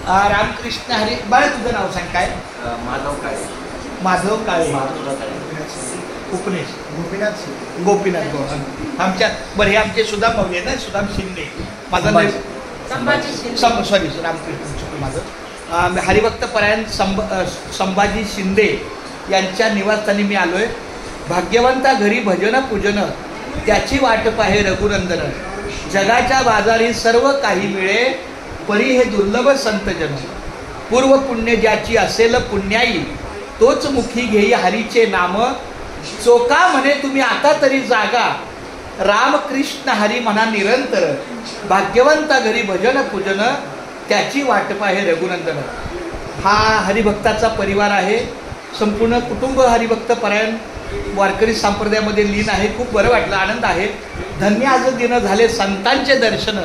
रामकृष्ण हरी. बाळा तुझं नाव सांग काय? माधव काळे. माधव काळे. उपनेश गोपीनाथ गौड. आमच्या बरं हे आमचे सुदाम माऊली आहे ना, सुदाम शिंदे. माझं नाव सॉरी रामकृष्ण चुकलं माझं. हरिभक्त परायण संभाजी शिंदे यांच्या निवासस्थानी मी आलोय. भाग्यवंता घरी भजन पूजन त्याची वाट पाहे रघुनंदन. जगाच्या बाजारी सर्व काही मिळे परी हे दुर्लभ संतजन. पूर्व पुण्य ज्याची असेल पुण्याई तोच मुखी घेई हरीचे नाम. चोका म्हणे तुम्ही आता तरी जागा रामकृष्ण हरी म्हणा निरंतर. भाग्यवंता घरी भजन पूजन त्याची वाट पाहे रघुनंदन. हा हरिभक्ताचा परिवार आहे. संपूर्ण कुटुंब हरिभक्त परायण वारकरी संप्रदायामध्ये लीन आहे. खूप बरं वाटलं, आनंद आहे. धन्य आज दिन झाले संतांचे दर्शन.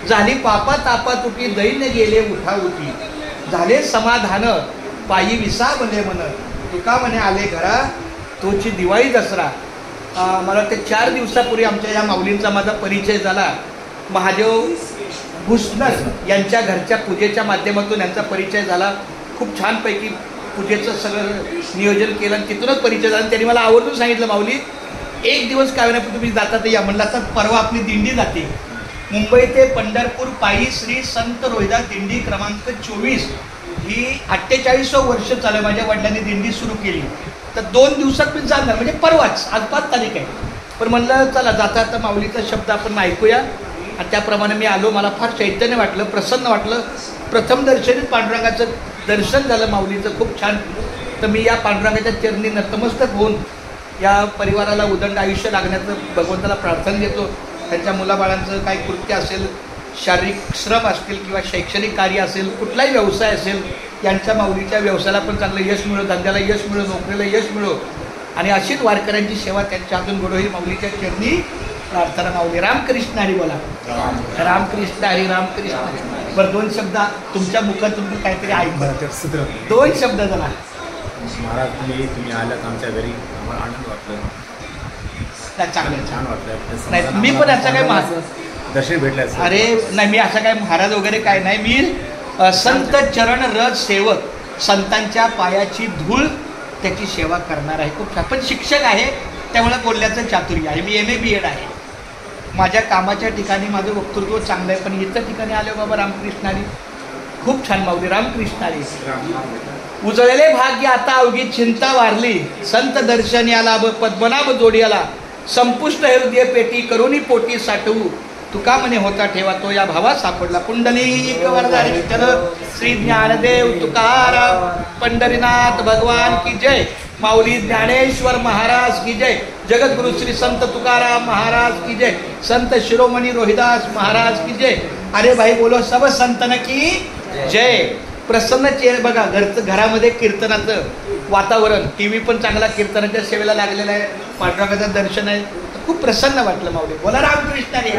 झाली पापा तापा तुटी दैन्य गेले उठा उठी. झाले समाधान पायी विसावले मन. तुका म्हणे आले घरा तोची दिवाळी दसरा. मला वाटते 4 दिवसापूर्वी आमच्या या माऊलींचा माझा परिचय झाला. महादेव भुसनर यांच्या घरच्या पूजेच्या माध्यमातून यांचा परिचय झाला. खूप छानपैकी पूजेचं सगळं नियोजन केलं आणि तिथूनच परिचय झाला. त्यांनी मला आवर्जून सांगितलं माऊली एक दिवस काय नाही तुम्ही जाता तर या. म्हणलं तर परवा आपली दिंडी जाते मुंबई ते पंढरपूर पायी श्री संत रोहिदास दिंडी क्रमांक 24. ही 48वं वर्ष चालू. माझ्या वडिलांनी दिंडी सुरू केली तर 2 दिवसात मी जाणार, म्हणजे परवाच. आज 5 तारीख आहे. पण म्हणलं चला जाता तर माऊलीचा शब्द आपण ऐकूया. आणि त्याप्रमाणे मी आलो. मला फार चैतन्य वाटलं, प्रसन्न वाटलं. प्रथम दर्शनीत पांडुरंगाचं दर्शन झालं माऊलीचं खूप छान. तर मी या पांडुरंगाच्या चरणी नतमस्तक होऊन या परिवाराला उदंड आयुष्य लागण्याचं भगवंताला प्रार्थना देतो. त्यांच्या मुलाबाळांचं काही कृत्य असेल, शारीरिक श्रम असतील किंवा शैक्षणिक कार्य असेल, कुठलाही व्यवसाय असेल, यांच्या माऊलीच्या व्यवसायाला पण चांगलं यश मिळो, धंद्याला यश मिळो, नोकरीला यश मिळो आणि अशीच वारकऱ्यांची सेवा त्यांच्या हातून घडो ही माऊलीच्या चरणी प्रार्थना. माऊली रामकृष्ण हरी बोला. रामकृष्ण हरी. रामकृष्ण. बरं 2 शब्द तुमच्या मुखातून काहीतरी ऐकलं. 2 शब्द झाला. महाराज तुम्ही आलात आमच्या घरी, आम्हाला आनंद वाटलं. चांगलं छान वाटलं. नाही मी पण असं काय महाराज दर्शन भेटलं. अरे नाही मी असं काय महाराज वगैरे काय नाही. मी संत चरण रज सेवक. संतांच्या पायाची धूळ त्याची सेवा करणार आहे. खूप छान. पण शिक्षक आहे त्यामुळे बोलण्याचं चातुर्य आहे. मी MA BEd आहे. माझ्या कामाच्या ठिकाणी माझं वक्तृत्व चांगलं आहे. पण इतर ठिकाणी आले बाबा रामकृष्ण हरी. खूप छान माऊली. रामकृष्ण हरी. उजळले भाग्य आता अवघी चिंता वारली. संत दर्शन याला पद्मनाभ जोडियाला. संपुष्ट हृदय पेटी करुणी पोटी साठवू. तुका म्हणे होता ठेवा तो या भावा सापडला. पुंडलिक वरदारी विठ्ठल श्री ज्ञानदेव तुकाराम पंढरीनाथ भगवान की जय. माऊली ज्ञानेश्वर महाराज की जय. जगद्गुरु श्री संत तुकाराम महाराज की जय. संत शिरोमणी रोहिदास महाराज की जय. अरे भाई बोलो सब संतन की जय. प्रसन्न चेहरे बघा. घरामध्ये कीर्तनाचं वातावरण. TV पण चांगला कीर्तनाच्या सेवेला लागलेला आहे. पांडुरंगाचं दर्शन आहे. खूप प्रसन्न वाटलं माऊली. बोला रामकृष्ण हरी.